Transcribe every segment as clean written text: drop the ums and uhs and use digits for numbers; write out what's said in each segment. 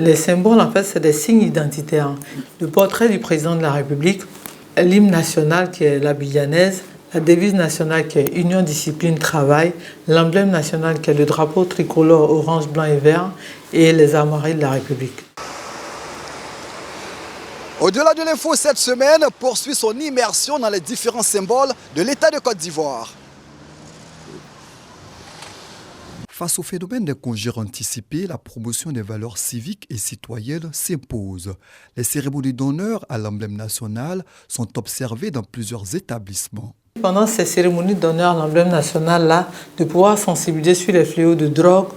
Les symboles, en fait, c'est des signes identitaires. Le portrait du président de la République, l'hymne national qui est la guyanaise, la devise nationale qui est Union, Discipline, Travail, l'emblème national qui est le drapeau tricolore orange, blanc et vert et les armoiries de la République. Au-delà de l'info, cette semaine poursuit son immersion dans les différents symboles de l'État de Côte d'Ivoire. Face au phénomène des congés anticipés, la promotion des valeurs civiques et citoyennes s'impose. Les cérémonies d'honneur à l'emblème national sont observées dans plusieurs établissements. Pendant ces cérémonies d'honneur à l'emblème national, de pouvoir sensibiliser sur les fléaux de drogue,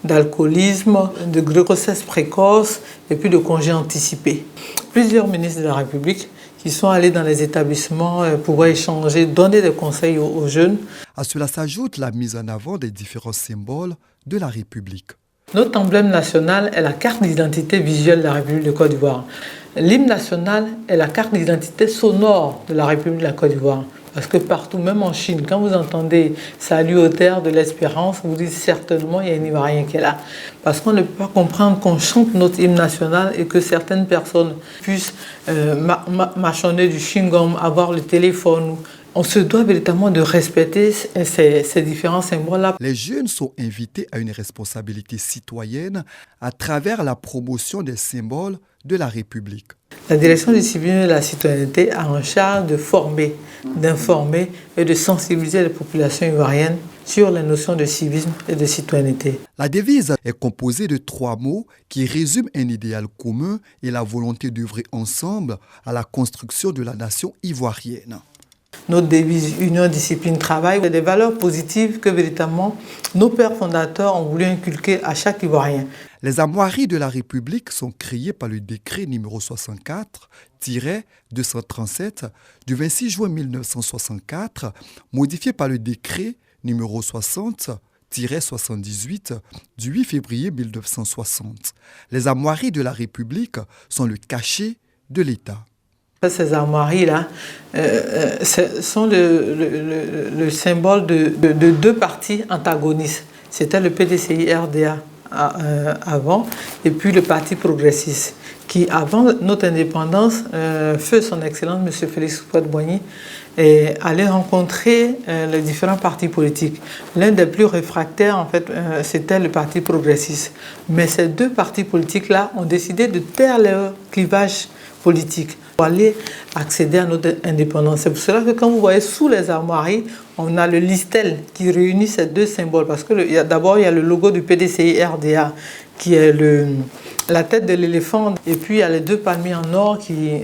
d'alcoolisme, de grossesse précoce et puis de congés anticipés. Plusieurs ministres de la République qui sont allés dans les établissements pour échanger, donner des conseils aux jeunes. À cela s'ajoute la mise en avant des différents symboles de la République. Notre emblème national est la carte d'identité visuelle de la République de Côte d'Ivoire. L'hymne national est la carte d'identité sonore de la République de la Côte d'Ivoire. Parce que partout, même en Chine, quand vous entendez « Salut aux terres de l'espérance », vous dites certainement il y a un Ivoirien qui est là. Parce qu'on ne peut pas comprendre qu'on chante notre hymne national et que certaines personnes puissent mâchonner du chewing-gum, avoir le téléphone. On se doit véritablement de respecter ces différents symboles-là. Les jeunes sont invités à une responsabilité citoyenne à travers la promotion des symboles de la République. La direction du civisme et de la citoyenneté a en charge de former, d'informer et de sensibiliser les populations ivoiriennes sur les notions de civisme et de citoyenneté. La devise est composée de 3 mots qui résument un idéal commun et la volonté d'œuvrer ensemble à la construction de la nation ivoirienne. Notre devise Union, Discipline, Travail, des valeurs positives que véritablement nos pères fondateurs ont voulu inculquer à chaque Ivoirien. Les armoiries de la République sont créées par le décret numéro 64-237 du 26 juin 1964, modifié par le décret numéro 60-78 du 8 février 1960. Les armoiries de la République sont le cachet de l'État. Ces armoiries-là sont le symbole de 2 partis antagonistes. C'était le PDCI-RDA avant et puis le Parti progressiste qui, avant notre indépendance, feu son Excellence M. Félix Houphouët-Boigny allait rencontrer les différents partis politiques. L'un des plus réfractaires, en fait, c'était le Parti progressiste. Mais ces 2 partis politiques-là ont décidé de taire leur clivage politique pour aller accéder à notre indépendance. C'est pour cela que quand vous voyez sous les armoiries, on a le listel qui réunit ces 2 symboles. Parce que d'abord, il y a le logo du PDCI-RDA qui est la tête de l'éléphant. Et puis, il y a les 2 palmiers en or qui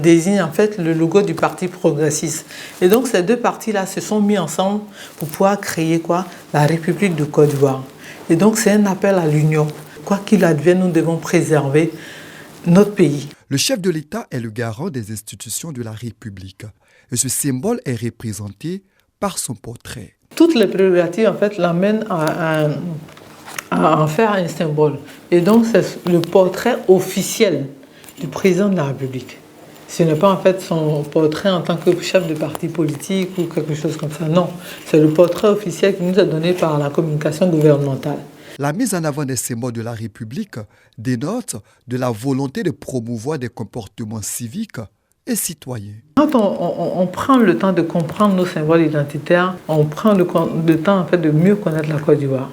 désignent en fait le logo du Parti progressiste. Et donc, ces 2 partis-là se sont mis ensemble pour pouvoir créer quoi? La République de Côte d'Ivoire. Et donc, c'est un appel à l'union. Quoi qu'il advienne, nous devons préserver notre pays. Le chef de l'État est le garant des institutions de la République. Et ce symbole est représenté par son portrait. Toutes les prérogatives, en fait, l'amènent à en faire un symbole. Et donc, c'est le portrait officiel du président de la République. Ce n'est pas, en fait, son portrait en tant que chef de parti politique ou quelque chose comme ça. Non, c'est le portrait officiel qui nous est donné par la communication gouvernementale. La mise en avant des symboles de la République dénote de la volonté de promouvoir des comportements civiques et citoyens. Quand on prend le temps de comprendre nos symboles identitaires, on prend le temps en fait, de mieux connaître la Côte d'Ivoire.